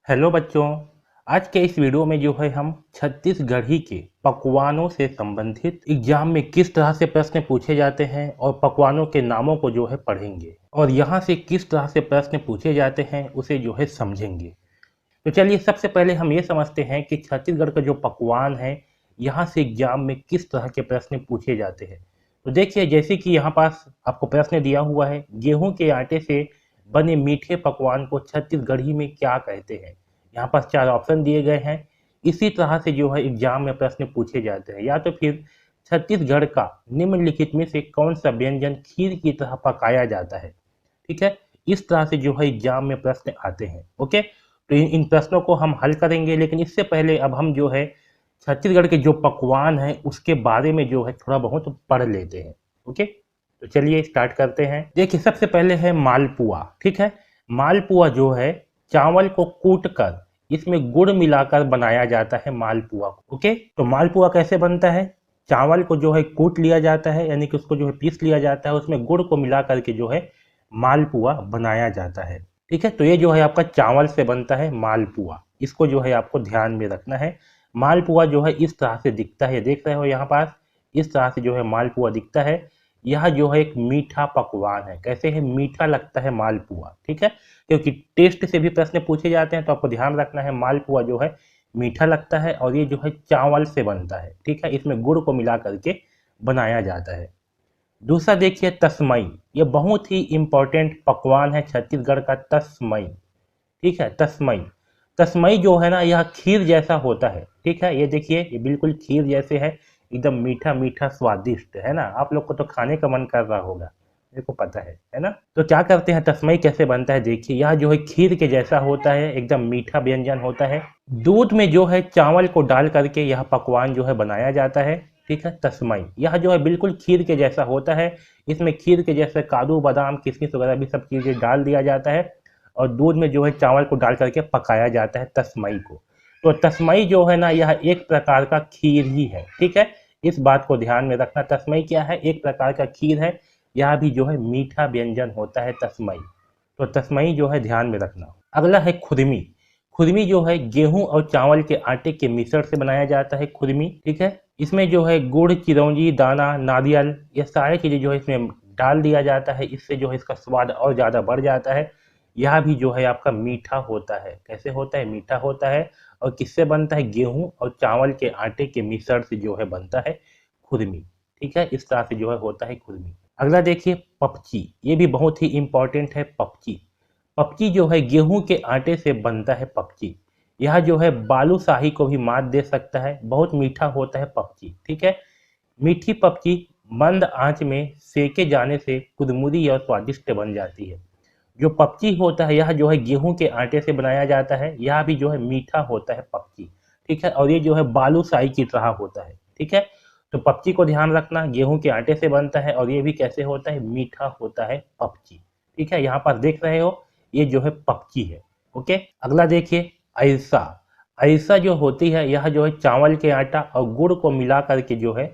Hello बच्चों। आज के इस वीडियो में जो है हम छत्तीसगढ़ी के पकवानों से संबंधित एग्जाम में किस तरह से प्रश्न पूछे जाते हैं और पकवानों के नामों को जो है पढ़ेंगे और यहाँ से किस तरह से प्रश्न पूछे जाते हैं उसे जो है समझेंगे। तो चलिए सबसे पहले हम ये समझते हैं कि छत्तीसगढ़ का जो पकवान है यहाँ से एग्जाम में किस तरह के प्रश्न पूछे जाते हैं। तो देखिए जैसे कि यहाँ पास आपको प्रश्न दिया हुआ है, गेहूं के आटे से बने मीठे पकवान को छत्तीसगढ़ी में क्या कहते हैं। यहाँ पास 4 ऑप्शन दिए गए हैं। इसी तरह से जो है एग्जाम में प्रश्न पूछे जाते हैं। या तो फिर छत्तीसगढ़ का निम्नलिखित में से कौन सा व्यंजन खीर की तरह पकाया जाता है। ठीक है, इस तरह से जो है एग्जाम में प्रश्न आते हैं। ओके, तो इन प्रश्नों को हम हल करेंगे, लेकिन इससे पहले अब हम जो है छत्तीसगढ़ के जो पकवान हैं उसके बारे में जो है थोड़ा बहुत पढ़ लेते हैं। ओके, तो चलिए स्टार्ट करते हैं। देखिए सबसे पहले है मालपुआ। ठीक है, मालपुआ जो है चावल को कूट कर इसमें गुड़ मिलाकर बनाया जाता है मालपुआ। ओके, तो मालपुआ कैसे बनता है? चावल को जो है कूट लिया जाता है, यानी कि उसको जो है पीस लिया जाता है, उसमें गुड़ को मिला करके जो है मालपुआ बनाया जाता है। ठीक है, तो ये जो है आपका चावल से बनता है मालपुआ। इसको जो है आपको ध्यान में रखना है। मालपुआ जो है इस तरह से दिखता है, देख रहे हो यहाँ पास, इस तरह से जो है मालपुआ दिखता है। यह जो है एक मीठा पकवान है। कैसे है? मीठा लगता है मालपुआ। ठीक है, क्योंकि टेस्ट से भी प्रश्न पूछे जाते हैं, तो आपको ध्यान रखना है मालपुआ जो है मीठा लगता है और ये जो है चावल से बनता है। ठीक है, इसमें गुड़ को मिला करके बनाया जाता है। दूसरा देखिए तस्मई। ये बहुत ही इंपॉर्टेंट पकवान है छत्तीसगढ़ का, तस्मई। ठीक है, तस्मई। तस्मई जो है ना यह खीर जैसा होता है। ठीक है, ये देखिए ये बिल्कुल खीर जैसे है, एकदम मीठा मीठा स्वादिष्ट है ना। आप लोग को तो खाने का मन कर रहा होगा, मेरे को पता है ना। तो क्या करते हैं, तस्मई कैसे बनता है देखिए। यह जो है खीर के जैसा होता है, एकदम मीठा व्यंजन होता है। दूध में जो है चावल को डाल करके यह पकवान जो है बनाया जाता है। ठीक है, तस्मई यह जो है बिल्कुल खीर के जैसा होता है। इसमें खीर के जैसे काजू बादाम किशमिश वगैरह भी सब चीज़ें डाल दिया जाता है और दूध में जो है चावल को डाल करके पकाया जाता है तस्मई को। तो तस्मई जो है ना यह एक प्रकार का खीर ही है। ठीक है, इस बात को ध्यान में रखना। तस्मई क्या है? एक प्रकार का खीर है। यह भी जो है मीठा व्यंजन होता है तस्मई। तो तस्मई जो है ध्यान में रखना। अगला है खुरमी। खुरमी जो है गेहूं और चावल के आटे के मिश्रण से बनाया जाता है खुरमी। ठीक है, इसमें जो है गुड़, चिरौंजी, दाना, नारियल, ये सारी चीज़ें जो है इसमें डाल दिया जाता है। इससे जो है इसका स्वाद और ज़्यादा बढ़ जाता है। यह भी जो है आपका मीठा होता है। कैसे होता है? मीठा होता है। और किससे बनता है? गेहूं और चावल के आटे के मिश्रण से जो है बनता है खुरमी। ठीक है, इस तरह से जो है होता है खुरमी। अगला देखिए पपची। ये भी बहुत ही इंपॉर्टेंट है, पपची। पपची जो है गेहूं के आटे से बनता है पपची। यह जो है बालूशाही को भी मात दे सकता है। बहुत मीठा होता है पपची। ठीक है, मीठी पपची मंद आंच में सेके जाने से कुदमुदी और स्वादिष्ट बन जाती है। जो पपची होता है यह जो है गेहूं के आटे से बनाया जाता है। यह भी जो है मीठा होता है पपची। ठीक है, और ये जो है बालूशाही की तरह होता है। ठीक है, तो पपची को ध्यान रखना, गेहूं के आटे से बनता है और ये भी कैसे होता है? मीठा होता है पपची। ठीक है, यहाँ पर देख रहे हो ये जो है पपची है। ओके, अगला देखिए ऐसा। ऐसा जो होती है यह जो है चावल के आटा और गुड़ को मिला करके जो है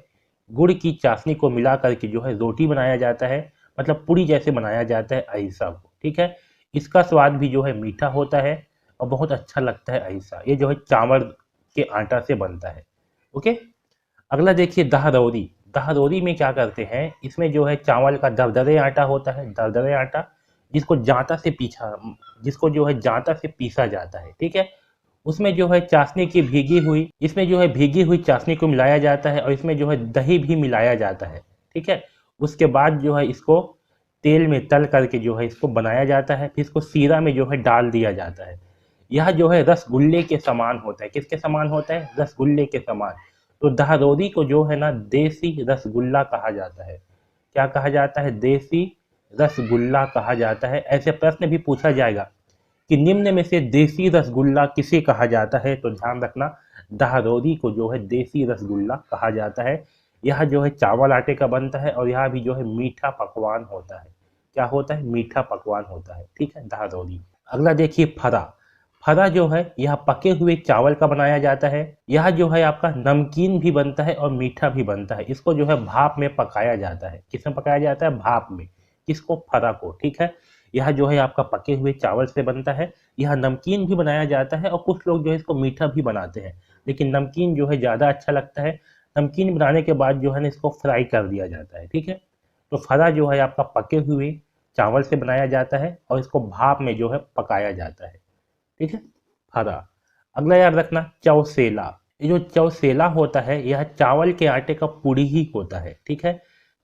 गुड़ की चाशनी को मिला करके जो है रोटी बनाया जाता है, मतलब पूरी जैसे बनाया जाता है ऐसा को। ठीक है, इसका स्वाद भी जो है मीठा होता है और बहुत अच्छा लगता है ऐसा। ये जो है चावल के आटा से बनता है। ओके, अगला देखिए दहरौरी। दहरौरी में क्या करते हैं, इसमें जो है चावल का दरदरे आटा होता है, दरदरे आटा जिसको जांता से पीछा जिसको जो है जांता से पीसा जाता है। ठीक है, उसमें जो है चाशनी की भीगी हुई इसमें जो है भीगी हुई चाशनी को मिलाया जाता है और इसमें जो है दही भी मिलाया जाता है। ठीक है, उसके बाद जो है इसको तेल में तल करके जो है इसको बनाया जाता है। फिर इसको सीरा में जो है डाल दिया जाता है। यह जो है रसगुल्ले के समान होता है। किसके समान होता है? रसगुल्ले के समान। तो दहरौरी को जो है ना देसी रसगुल्ला कहा जाता है। क्या कहा जाता है? देसी रसगुल्ला कहा जाता है। ऐसे प्रश्न भी पूछा जाएगा कि निम्न में से देसी रसगुल्ला किसे कहा जाता है, तो ध्यान रखना दहरौरी को जो है देसी रसगुल्ला कहा जाता है। यह जो है चावल आटे का बनता है और यह भी जो है मीठा पकवान होता है। क्या होता है? मीठा पकवान होता है। ठीक है, दहरौरी। अगला देखिए फरा। फरा जो है यह पके हुए चावल का बनाया जाता है। यह जो है आपका नमकीन भी बनता है और मीठा भी बनता है। इसको जो है भाप में पकाया जाता है। किसमें पकाया जाता है? भाप में। किसको? फरा को। ठीक है, यह जो है आपका पके हुए चावल से बनता है। यह नमकीन भी बनाया जाता है और कुछ लोग जो है इसको मीठा भी बनाते हैं, लेकिन नमकीन जो है ज़्यादा अच्छा लगता है। नमकीन बनाने के बाद जो है ना इसको फ्राई कर दिया जाता है, ठीक है। तो फरा जो है आपका पके हुए चावल से बनाया जाता है और इसको भाप में जो है पकाया जाता है, ठीक है, फरा। अगला याद रखना चौसेला। ये जो चौसेला होता है यह चावल के आटे का पूड़ी ही होता है, ठीक है।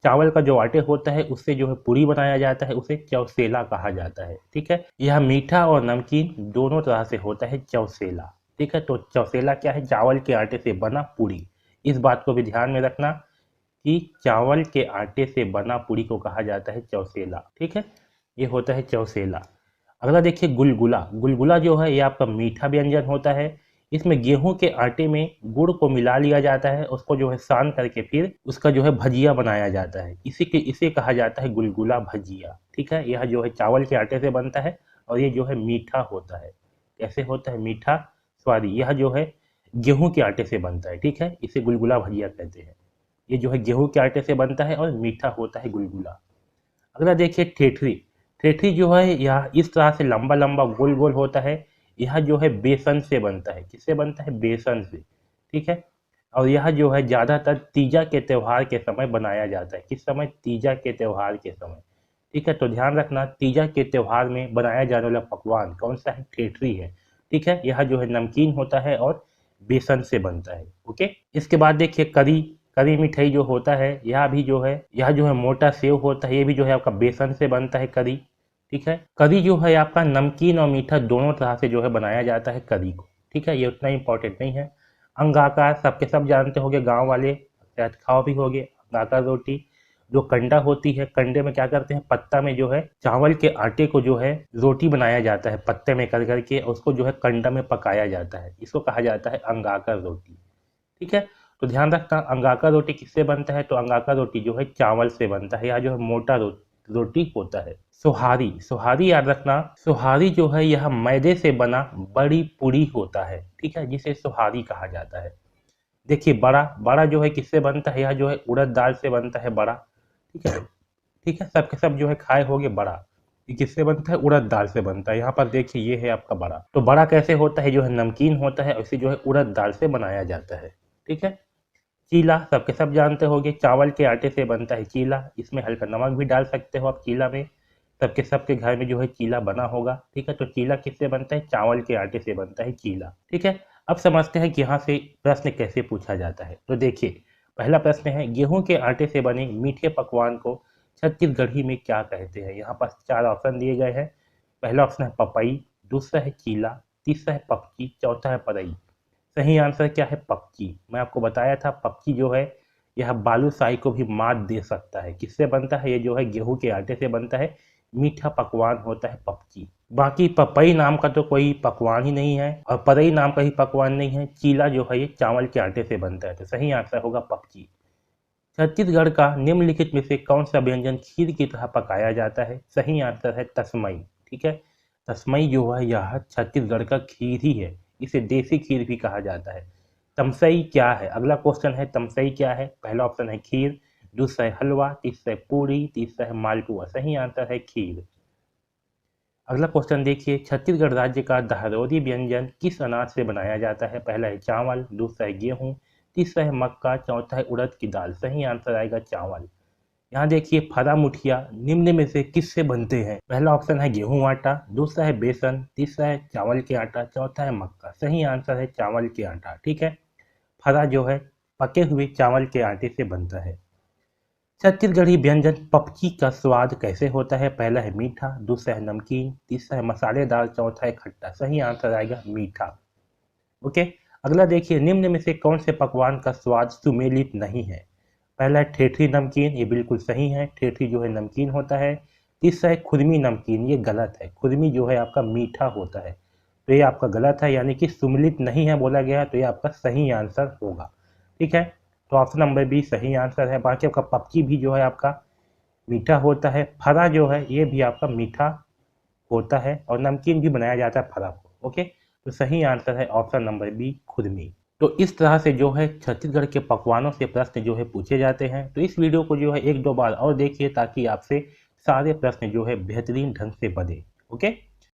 चावल का जो आटे होता है उससे जो है पूड़ी बनाया जाता है, उसे चौसेला कहा जाता है, ठीक है। यह मीठा और नमकीन दोनों तरह से होता है चौसेला, ठीक है। तो चौसेला क्या है? चावल के आटे से बना पूड़ी। इस बात को भी ध्यान में रखना कि चावल के आटे से बना पूड़ी को कहा जाता है चौसेला, ठीक है। ये होता है चौसेला। अगला देखिए गुलगुला। गुलगुला जो है ये आपका मीठा व्यंजन होता है। इसमें गेहूं के आटे में गुड़ को मिला लिया जाता है, उसको जो है सान करके फिर उसका जो है भजिया बनाया जाता है। इसे कहा जाता है गुलगुला भजिया, ठीक है। यह जो है चावल के आटे से बनता है और ये जो है मीठा होता है। कैसे होता है? मीठा स्वादी। यह जो है गेहूं के आटे से बनता है, ठीक है। इसे गुलगुला भजिया कहते हैं। ये जो है गेहूं के आटे से बनता है और मीठा होता है गुलगुला। अगला देखिए ठेठरी। ठेठरी जो है यह इस तरह से लंबा लंबा गोल गोल होता है। यह जो है बेसन से बनता है। किससे बनता है? बेसन से, ठीक है। और यह जो है ज़्यादातर तीजा के त्यौहार के समय बनाया जाता है। किस समय? तीजा के त्यौहार के समय, ठीक है। तो ध्यान रखना तीजा के त्यौहार में बनाया जाने वाला पकवान कौन सा है? ठेठरी है, ठीक है। यह जो है नमकीन होता है और बेसन से बनता है, ओके। इसके बाद देखिए करी। करी मिठाई जो होता है यह जो है मोटा सेव होता है। ये भी जो है आपका बेसन से बनता है करी, ठीक है। करी जो है आपका नमकीन और मीठा दोनों तरह से जो है बनाया जाता है करी को, ठीक है। ये उतना इंपॉर्टेंट नहीं है। अंगाकार सबके सब जानते होंगे, गांव वाले शायद खाओ भी होंगे। अंगाकार रोटी जो कंडा होती है, कंडे में क्या करते हैं? पत्ता में जो है चावल के आटे को जो है रोटी बनाया जाता है, पत्ते में कर करके उसको जो है कंडा में पकाया जाता है। इसको कहा जाता है अंगाकर रोटी, ठीक है। तो ध्यान रखना अंगाका रोटी किससे बनता है? तो अंगाका रोटी जो है चावल से बनता है, या जो है मोटा रोटी होता है। सोहारी। सोहारी याद रखना, सोहारी जो है यह मैदे से बना बड़ी पूड़ी होता है, ठीक है, जिसे सोहारी कहा जाता है। देखिए बड़ा। बड़ा जो है किससे बनता है? यह जो है उड़द दाल से बनता है बड़ा, ठीक है। ठीक है, सबके सब जो है खाए होंगे बड़ा। ये किससे बनता है? उड़द दाल से बनता है। यहाँ पर देखिए ये है आपका बड़ा। तो बड़ा कैसे होता है? जो है नमकीन होता है और इसे जो है उड़द दाल से बनाया जाता है, ठीक है। चीला सबके सब जानते होंगे, चावल के आटे से बनता है चीला। इसमें हल्का नमक भी डाल सकते हो आप चीला में। सबके घर में जो है चीला बना होगा, ठीक है। तो चीला किससे बनता है? चावल के आटे से बनता है चीला, ठीक है। अब समझते हैं कि यहाँ से प्रश्न कैसे पूछा जाता है। तो देखिए पहला प्रश्न है गेहूं के आटे से बने मीठे पकवान को छत्तीसगढ़ी में क्या कहते हैं? यहाँ पर 4 ऑप्शन दिए गए हैं। पहला ऑप्शन है पपई, दूसरा है चीला, तीसरा है पपची, चौथा है परई। सही आंसर क्या है? पपची। मैं आपको बताया था पपची जो है यह बालूशाही को भी मात दे सकता है। किससे बनता है? ये जो है गेहूं के आटे से बनता है, मीठा पकवान होता है पपची। बाकी पपई नाम का तो कोई पकवान ही नहीं है और परई नाम का ही पकवान नहीं है। चीला जो है ये चावल के आटे से बनता है, तो सही आंसर होगा पपची। छत्तीसगढ़ का निम्नलिखित में से कौन सा व्यंजन खीर की तरह पकाया जाता है? सही आंसर है तस्मई, ठीक है। तस्मई जो है यह छत्तीसगढ़ का खीर ही है। इसे देसी खीर भी कहा जाता है। तमसई क्या है? अगला क्वेश्चन है तमसई क्या है? पहला ऑप्शन है खीर, दूसरा है हलवा, तीसरा है पूड़ी, तीसरा है मालपुआ। सही आंसर है खीर। अगला क्वेश्चन देखिए छत्तीसगढ़ राज्य का धारोरी व्यंजन किस अनाज से बनाया जाता है? पहला है चावल, दूसरा है गेहूं, तीसरा है मक्का, चौथा है उड़द की दाल। सही आंसर आएगा चावल। यहाँ देखिए फरा मुठिया निम्न में से किससे बनते हैं? पहला ऑप्शन है गेहूं आटा, दूसरा है बेसन, तीसरा है चावल के आटा, चौथा है मक्का। सही आंसर है चावल के आटा, ठीक है। फरा जो है पके हुए चावल के आटे से बनता है। छत्तीसगढ़ी व्यंजन पपची का स्वाद कैसे होता है? पहला है मीठा, दूसरा है नमकीन, तीसरा है मसालेदार, चौथा है खट्टा। सही आंसर आएगा मीठा, ओके। अगला देखिए निम्न में से कौन से पकवान का स्वाद सुमेलित नहीं है? पहला है ठेठरी नमकीन, ये बिल्कुल सही है, ठेठरी जो है नमकीन होता है। तीसरा है खुरमी नमकीन, ये गलत है, खुरमी जो है आपका मीठा होता है, तो ये आपका गलत है, यानी कि सुमेलित नहीं है बोला गया, तो ये आपका सही आंसर होगा, ठीक है। तो ऑप्शन नंबर बी सही आंसर है। बाकी आपका पपची भी जो है आपका मीठा होता है, फरा जो है ये भी आपका मीठा होता है और नमकीन भी बनाया जाता है फरा को, ओके। तो सही आंसर है ऑप्शन नंबर बी खुरमी। तो इस तरह से जो है छत्तीसगढ़ के पकवानों से प्रश्न जो है पूछे जाते हैं। तो इस वीडियो को जो है 1-2 बार और देखिए ताकि आपसे सारे प्रश्न जो है बेहतरीन ढंग से बने। ओके।